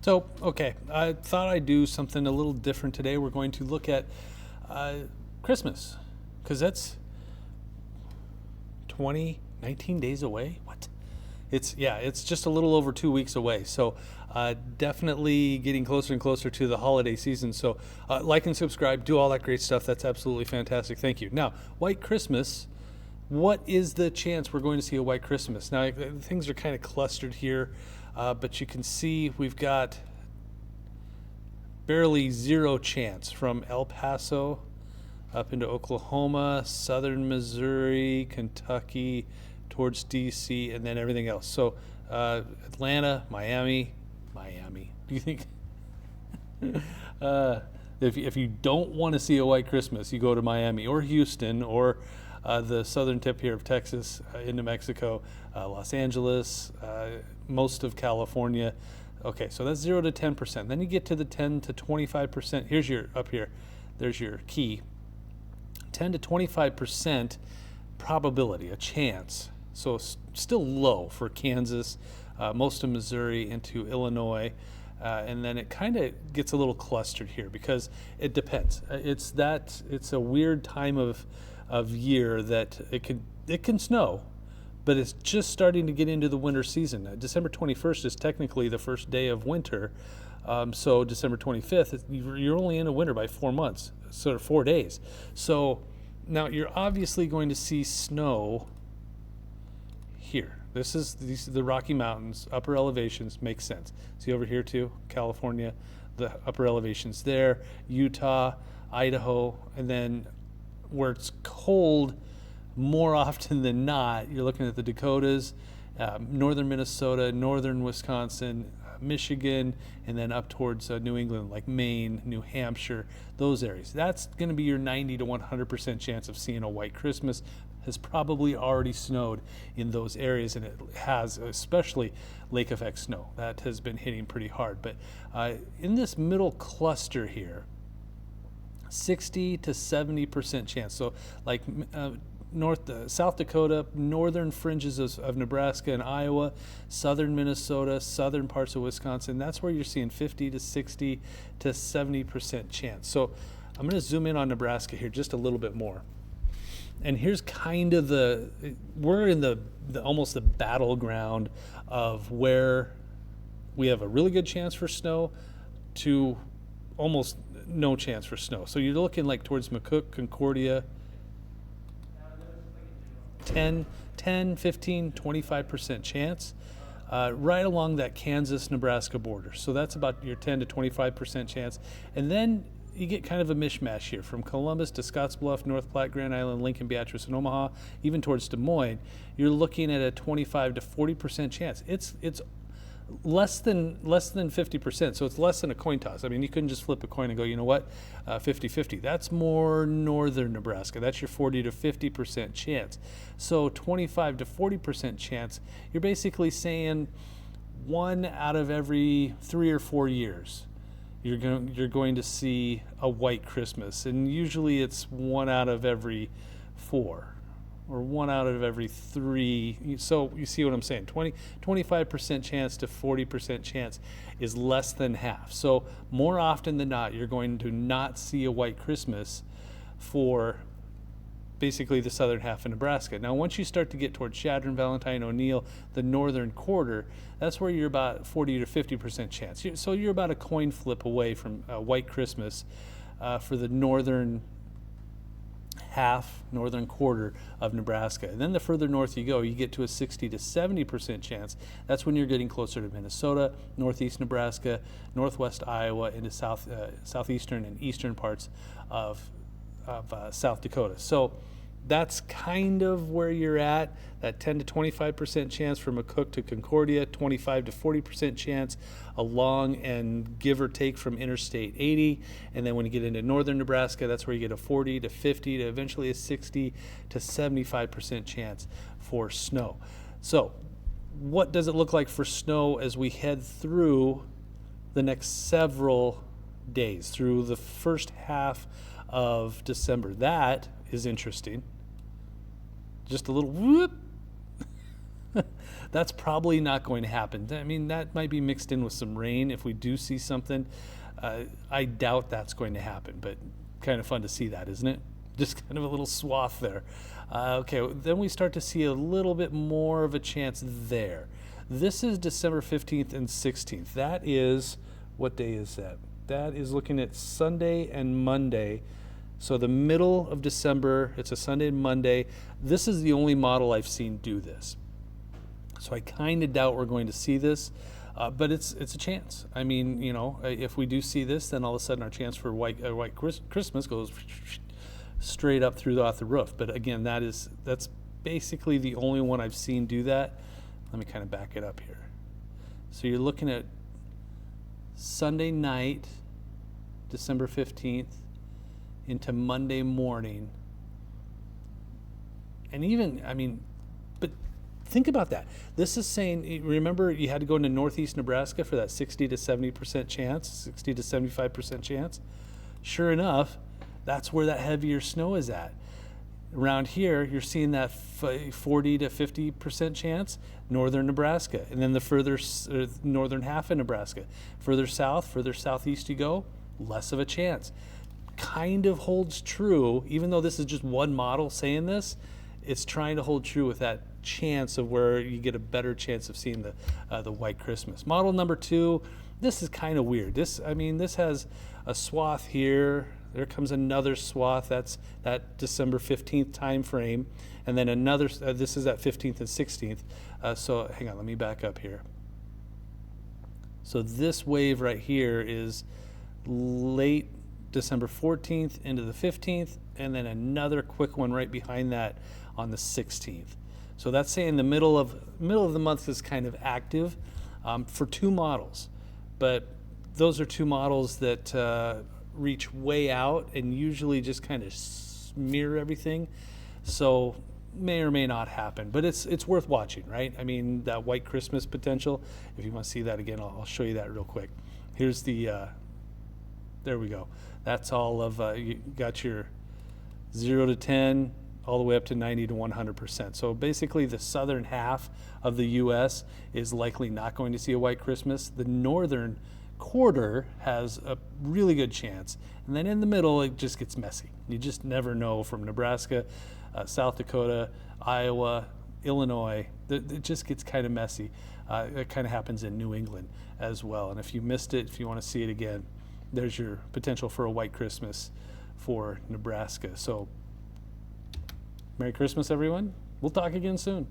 So, okay, I thought I'd do something a little different today. We're going to look at Christmas, because that's 19 days away. What? It's just a little over 2 weeks away. So, definitely getting closer and closer to the holiday season. So, like and subscribe, do all that great stuff. That's absolutely fantastic. Thank you. Now, White Christmas. What is the chance we're going to see a White Christmas? Now, things are kind of clustered here, but you can see we've got barely zero chance from El Paso up into Oklahoma, southern Missouri, Kentucky, towards D.C., and then everything else. So Atlanta, Miami. Do you think? If you don't want to see a White Christmas, you go to Miami or Houston or the southern tip here of Texas into Mexico, Los Angeles, most of California. Okay, so that's 0 to 10%. Then you get to the 10 to 25%. Here's your up here. There's your key. 10 to 25% probability, a chance. So still low for Kansas, most of Missouri into Illinois. And then it kind of gets a little clustered here because it depends. It's a weird time of year that it can snow, but it's just starting to get into the winter season. December 21st is technically the first day of winter. So December 25th, you're only in a winter by 4 months, sort of 4 days. So now you're obviously going to see snow here. These are the Rocky Mountains, upper elevations, makes sense. See over here too, California, the upper elevations there, Utah, Idaho, and then where it's cold more often than not, you're looking at the Dakotas, northern Minnesota, northern Wisconsin, Michigan, and then up towards New England, like Maine, New Hampshire, those areas. That's going to be your 90 to 100% chance of seeing a White Christmas. Has probably already snowed in those areas, and it has, especially lake effect snow. That has been hitting pretty hard. But in this middle cluster here, 60 to 70% chance. So like South Dakota, northern fringes of Nebraska and Iowa, southern Minnesota, southern parts of Wisconsin, that's where you're seeing 50 to 60 to 70% chance. So I'm going to zoom in on Nebraska here just a little bit more. And here's kind of we're in the almost the battleground of where we have a really good chance for snow to almost no chance for snow. So you're looking like towards McCook, Concordia, 10, 15, 25% chance, right along that Kansas-Nebraska border. So that's about your 10 to 25% chance. And then you get kind of a mishmash here from Columbus to Scottsbluff, North Platte, Grand Island, Lincoln, Beatrice, and Omaha, even towards Des Moines. You're looking at a 25 to 40% chance. It's less than 50%, so it's less than a coin toss. I mean, you couldn't just flip a coin and go, you know what, 50-50. That's more northern Nebraska. That's your 40 to 50% chance. So 25 to 40% chance, you're basically saying 1 out of every 3 or 4 years you're going to see a White Christmas, and usually it's 1 out of every 4. Or 1 out of every 3. So you see what I'm saying? 25% chance to 40% chance is less than half. So more often than not, you're going to not see a White Christmas for basically the southern half of Nebraska. Now, once you start to get towards Chadron, Valentine, O'Neill, the northern quarter, that's where you're about 40 to 50% chance. So you're about a coin flip away from a White Christmas for the northern quarter of Nebraska. And then the further north you go, you get to a 60 to 70% chance. That's when you're getting closer to Minnesota, northeast Nebraska, northwest Iowa, into southeastern and eastern parts of South Dakota. So that's kind of where you're at, that 10 to 25% chance from McCook to Concordia, 25 to 40% chance along and give or take from Interstate 80. And then when you get into northern Nebraska, that's where you get a 40 to 50 to eventually a 60 to 75% chance for snow. So what does it look like for snow as we head through the next several days, through the first half of December? That is interesting. Just a little whoop. That's probably not going to happen. I mean, that might be mixed in with some rain if we do see something. I doubt that's going to happen, but kind of fun to see that, isn't it? Just kind of a little swath there. Okay, then we start to see a little bit more of a chance there. This is December 15th and 16th. That is, what day is that? That is looking at Sunday and Monday. So the middle of December, it's a Sunday and Monday. This is the only model I've seen do this. So I kind of doubt we're going to see this, but it's a chance. I mean, you know, if we do see this, then all of a sudden our chance for white Christmas goes straight up through off the roof. But again, that's basically the only one I've seen do that. Let me kind of back it up here. So you're looking at Sunday night, December 15th, into Monday morning. And even, I mean, but think about that. This is saying, remember you had to go into northeast Nebraska for that 60 to 70% chance, 60 to 75% chance? Sure enough, that's where that heavier snow is at. Around here, you're seeing that 40 to 50% chance, northern Nebraska, and then the further northern half of Nebraska. Further south, further southeast you go, less of a chance. Kind of holds true, even though this is just one model saying this, it's trying to hold true with that chance of where you get a better chance of seeing the white Christmas. Model number 2, this is kind of weird. This has a swath here. There comes another swath. That's that December 15th time frame. And then another, this is at 15th and 16th. So hang on, let me back up here. So this wave right here is late December 14th into the 15th, and then another quick one right behind that on the 16th. So that's saying the middle of the month is kind of active for 2 models. But those are 2 models that reach way out and usually just kind of mirror everything. So may or may not happen, but it's worth watching, right? I mean, that white Christmas potential, if you want to see that again, I'll show you that real quick. Here's the, there we go. That's all of, you got your 0 to 10, all the way up to 90 to 100%. So basically the southern half of the U.S. is likely not going to see a white Christmas. The northern quarter has a really good chance. And then in the middle, it just gets messy. You just never know from Nebraska, South Dakota, Iowa, Illinois. It just gets kind of messy. It kind of happens in New England as well. And if you missed it, if you want to see it again, there's your potential for a white Christmas for Nebraska. So Merry Christmas, everyone. We'll talk again soon.